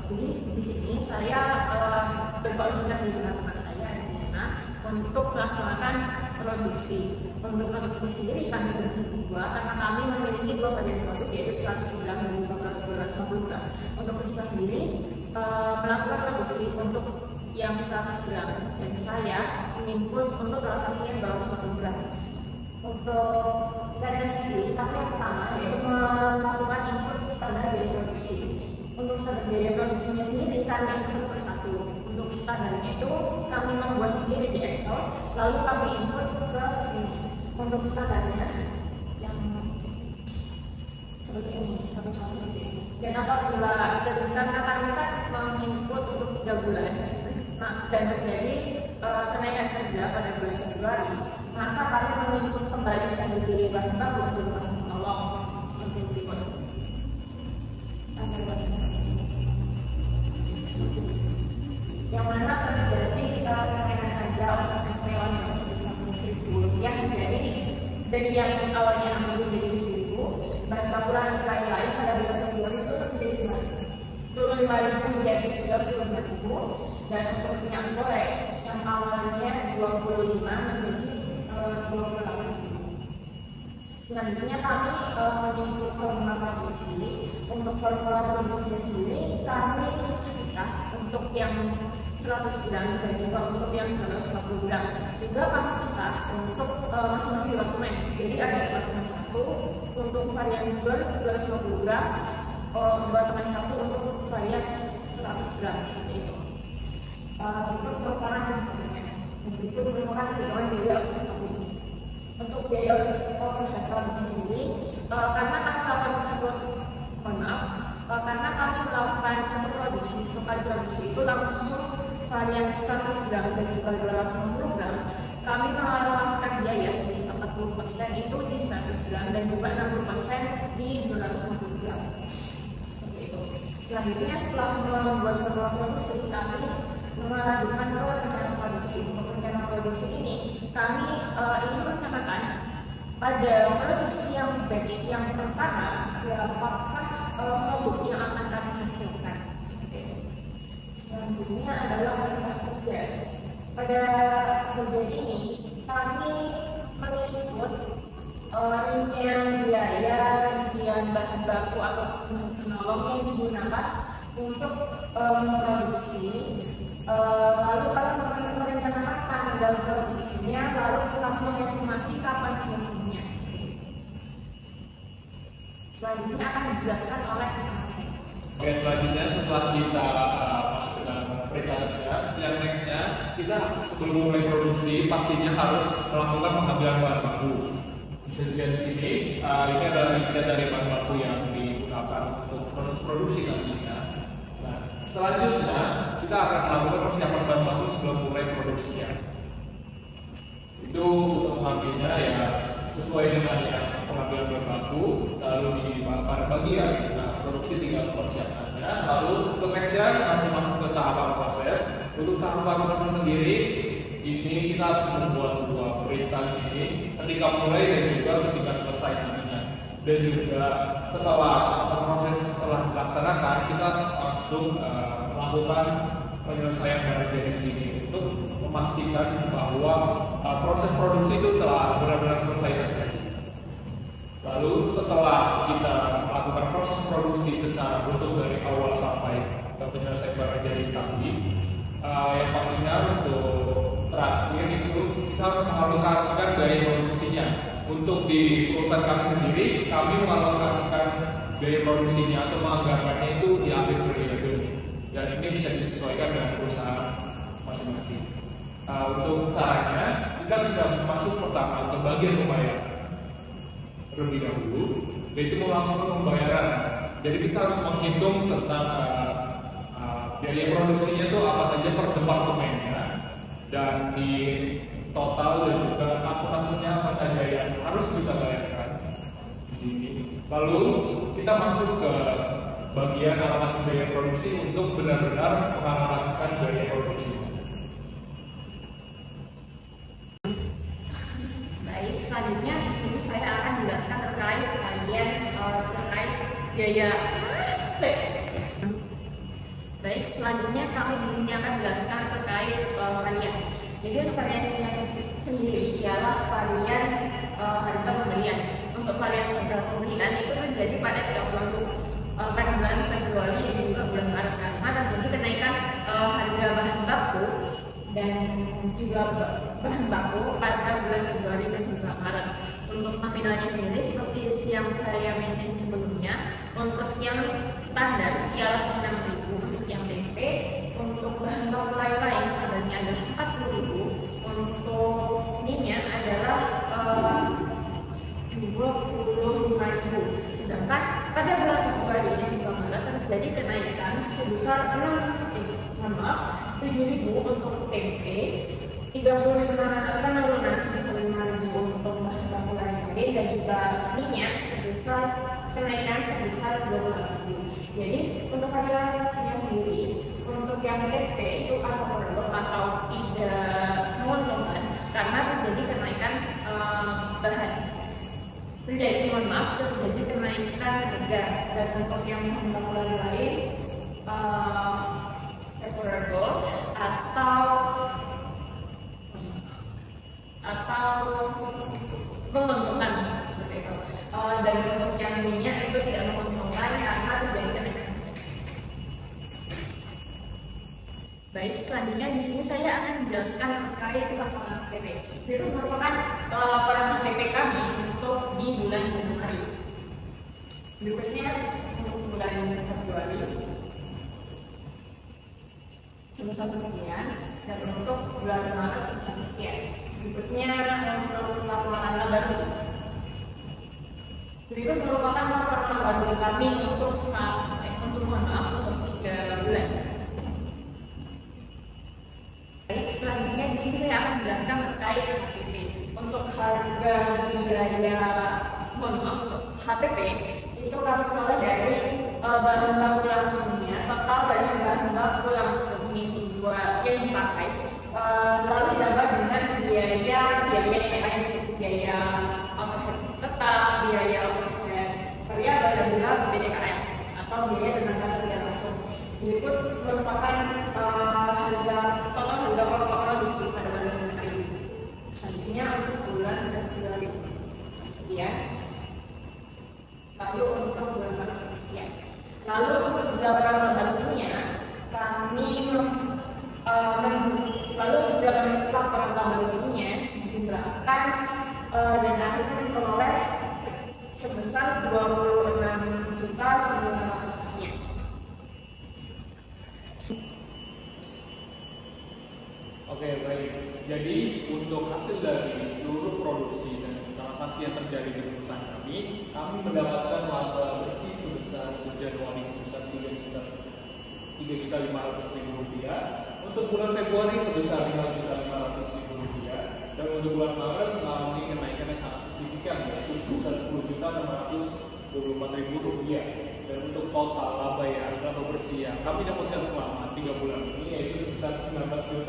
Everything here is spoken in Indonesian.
Jadi di sini saya berkoordinasi dengan teman saya di sana untuk melaksanakan produksi. Untuk produksi sendiri kami berbagi dua karena kami memiliki dua varian produk yaitu 100 gram dan juga 250 gram. Untuk Priscilla sendiri melakukan produksi untuk yang 100 gram dan saya menginput untuk transaksi yang 250 gram. Untuk cara sendiri kami yang pertama yaitu melakukan input standar biaya produksi. Untuk standar biaya produksinya sendiri kami input per satu. Untuk standarnya itu kami membuat sendiri di Excel, lalu kami input ke sini. Untuk standarnya yang seperti ini, satu-satu seperti ini. Dan apabila karena kami kan menginput untuk 3 bulan, dan terjadi kenaikan harga pada bulan Februari, maka kami menginput kembali standar biaya bahan baku untuk bahan penolong seperti berikut. Standar bahan baku seperti ini. Yang mana terjadi kenaikan harga untuk melon yang sebesar Rp1.000 dari yang awalnya Rp60 menjadi Rp7.000. Bahan baku lain pada bulan Februari itu menjadi Rp25.000 menjadi Rp35.000, dan untuk minyak goreng yang awalnya Rp25 menjadi Rp28.000. Selanjutnya kami menginput formula produksi. Untuk formula produksinya sendiri kami pisah-pisah untuk yang 100 gram dan juga untuk yang 250 gram. Juga kami pisah untuk masing-masing dokumen. Jadi ada dokumen 1 untuk varian 250 gram, dokumen 1 untuk varian 100 gram seperti itu. Itu merupakan hasilnya. Itu merupakan hitungan biaya overhead. Untuk biaya overhead produknya sendiri, karena kami melakukan karena kami melakukan satu produksi, untuk kali produksi itu langsung varian 100 gram dan juga 250 gram, kami mengalokasikan biaya sebesar 40% itu di 100 gram dan juga 60% di 250 gram. Seperti itu. Selanjutnya setelah membuat formula produksi, kami melanjutkan ke rencana produksi. Untuk rencana produksi ini, kami ingin menyatakan pada produksi yang batch yang pertama, apakah produk yang akan kami hasilkan. Seperti itu. Selanjutnya adalah perintah kerja. Pada bagian ini, kami menginput rincian biaya, rincian bahan baku atau penolong yang digunakan untuk memproduksi. Lalu kami merencanakan tanggal produksinya, lalu kami mengestimasi kapan selesainya. Selanjutnya akan dijelaskan oleh teman saya. Oke, selanjutnya setelah kita masuk ke dalam perintah kerja, yang nextnya kita sebelum mulai produksi pastinya harus melakukan pengambilan bahan baku. Bisa dilihat di sini, ini adalah rincian dari bahan baku yang digunakan untuk proses produksi nantinya. Nah, selanjutnya kita akan melakukan persiapan bahan baku sebelum mulai produksinya. Itu untuk mengambilnya ya sesuai dengan yang pengambilan bahan baku, lalu di pada bagian produksi tinggal persiapannya. Lalu untuk nextnya langsung masuk ke tahapan proses. Untuk tahapan proses sendiri ini kita harus membuat dua perintah di sini ketika mulai dan juga ketika selesai nantinya. Dan juga setelah tahapan proses setelah dilaksanakan kita langsung melakukan penyelesaian barang di sini untuk memastikan bahwa proses produksi itu telah benar-benar selesai terjadi. Lalu setelah kita melakukan proses produksi secara utuh dari awal sampai ke penyelesaian barang jadi tadi, yang pastinya untuk terakhir itu kita harus mengalokasikan biaya produksinya. Untuk di perusahaan kami sendiri, kami mengalokasikan biaya produksinya atau menganggarkannya itu di akhir periode, dan ini bisa disesuaikan dengan perusahaan masing-masing. Untuk caranya, kita bisa masuk pertama ke bagian pembayaran terlebih dahulu, yaitu melakukan pembayaran. Jadi kita harus menghitung tentang biaya produksinya itu apa saja per departemennya, dan di total dan juga akun-akunnya apa saja yang harus kita bayarkan di sini. Lalu kita masuk ke bagian alokasi biaya produksi untuk benar-benar mengalokasikan biaya produksi. Baik, selanjutnya di sini saya akan menjelaskan terkait bagian terkait biaya. Baik, selanjutnya kami di sini akan menjelaskan terkait varians. Jadi untuk variansinya sendiri ialah varians harga pembelian. Untuk varians harga pembelian itu terjadi pada pada bulan Februari dan juga bulan Maret karena terjadi kenaikan harga bahan baku dan juga bahan baku pada bulan Februari dan juga Maret. Untuk nominalnya sendiri seperti yang saya mention sebelumnya, untuk yang standar ialah 6.000 untuk yang tempe, untuk bahan baku lain-lain standarnya adalah 40.000, untuk minyak adalah 25.000. Sedangkan pada bulan Februari dan juga Maret terjadi kenaikan sebesar 7.000 untuk tempe, 35 penurunan sebesar 5.000 untuk bahan baku lain dan juga minyak kenaikan sebesar 20.000. Jadi untuk variasinya sendiri, untuk yang tempe itu unfavorable atau tidak menguntungkan karena terjadi kenaikan terjadi kenaikan harga. Dan untuk yang bahan baku lain favorable atau menguntungkan seperti itu. Dan untuk yang minyak itu tidak menguntungkan karena terjadi kenaikan. Baik, selanjutnya di sini saya akan menjelaskan terkait laporan HPP. Itu merupakan laporan HPP kami untuk di bulan Januari. Berikutnya untuk bulan Februari sebesar sekian, dan untuk bulan Maret sebesar sekian. Berikutnya untuk laporan laba rugi. Berikut merupakan laporan laba rugi kami untuk 3 bulan. Baik, selanjutnya di sini saya akan menjelaskan terkait HPP. Untuk harga untuk HPP itu kami peroleh dari bahan baku langsungnya, total dari bahan baku langsung yang dipakai, lalu ditambah dengan biaya yang lain seperti biaya overhead tetap, biaya overhead variabel dan juga PDKM atau biaya tenaga kerja langsung. Berikut merupakan total harga pokok produksi pada bulan Februari. Selanjutnya untuk bulan Februari sekian, lalu untuk bulan Maret sekian. Lalu untuk beberapa pembantunya kami dalam laporan pembantunya dijumlahkan dan akhirnya diperoleh sebesar 26.900 sekian. Oke, baik. Jadi untuk hasil dari seluruh produksi dan transaksi yang terjadi di perusahaan kami mendapatkan laba bersih sebesar untuk Januari sebesar 3.500.000 rupiah, untuk bulan Februari sebesar 5.500.000 rupiah, dan untuk bulan Maret mengalami kenaikan yang sangat signifikan yaitu sebesar 10.624.000 rupiah. Dan untuk total laba bersih yang kami dapatkan selama 3 bulan ini yaitu sebesar 19.800.000